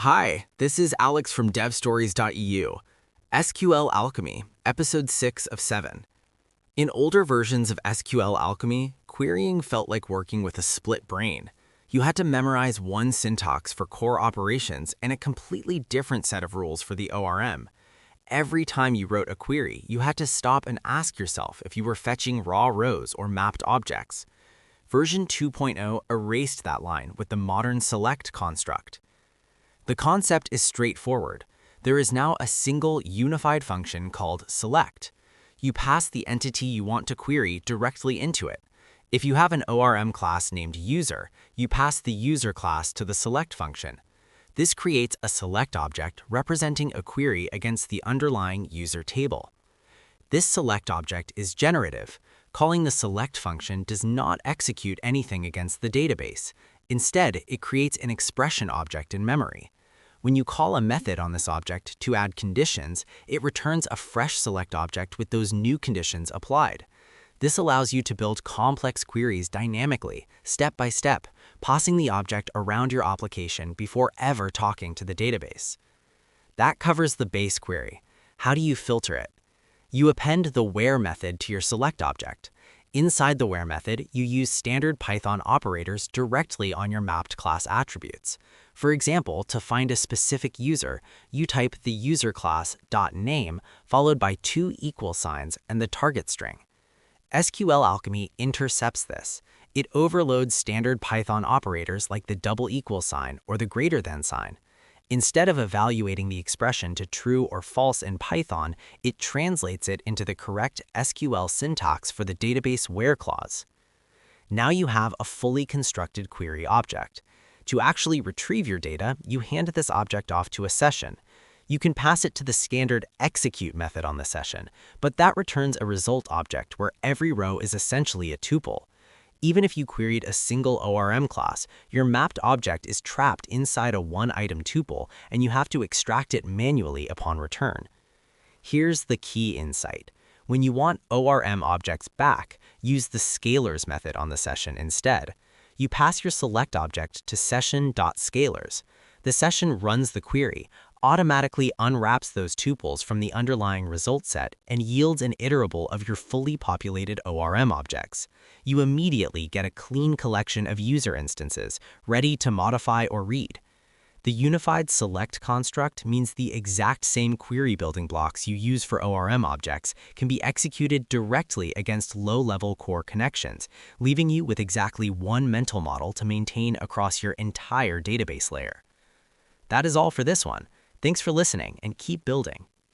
Hi, this is Alex from devstories.eu. SQLAlchemy, Episode 6 of 7. In older versions of SQLAlchemy, querying felt like working with a split brain. You had to memorize one syntax for core operations and a completely different set of rules for the ORM. Every time you wrote a query, you had to stop and ask yourself if you were fetching raw rows or mapped objects. Version 2.0 erased that line with the modern select construct. The concept is straightforward. There is now a single unified function called select. You pass the entity you want to query directly into it. If you have an ORM class named user, you pass the user class to the select function. This creates a select object representing a query against the underlying user table. This select object is generative. Calling the select function does not execute anything against the database. Instead, it creates an expression object in memory. When you call a method on this object to add conditions, it returns a fresh select object with those new conditions applied. This allows you to build complex queries dynamically, step by step, passing the object around your application before ever talking to the database. That covers the base query. How do you filter it? You append the where method to your select object. Inside the where method, you use standard Python operators directly on your mapped class attributes. For example, to find a specific user, you type the user class .name followed by two equal signs and the target string. SQLAlchemy intercepts this. It overloads standard Python operators like the double equal sign or the greater than sign. Instead of evaluating the expression to true or false in Python, it translates it into the correct SQL syntax for the database where clause. Now you have a fully constructed query object. To actually retrieve your data, you hand this object off to a session. You can pass it to the standard execute method on the session, but that returns a result object where every row is essentially a tuple. Even if you queried a single ORM class, your mapped object is trapped inside a one-item tuple, and you have to extract it manually upon return. Here's the key insight. When you want ORM objects back, use the scalars method on the session instead. You pass your select object to session.scalars. The session runs the query, automatically unwraps those tuples from the underlying result set, and yields an iterable of your fully populated ORM objects. You immediately get a clean collection of user instances, ready to modify or read. The unified select construct means the exact same query building blocks you use for ORM objects can be executed directly against low-level core connections, leaving you with exactly one mental model to maintain across your entire database layer. That is all for this one. Thanks for listening and keep building.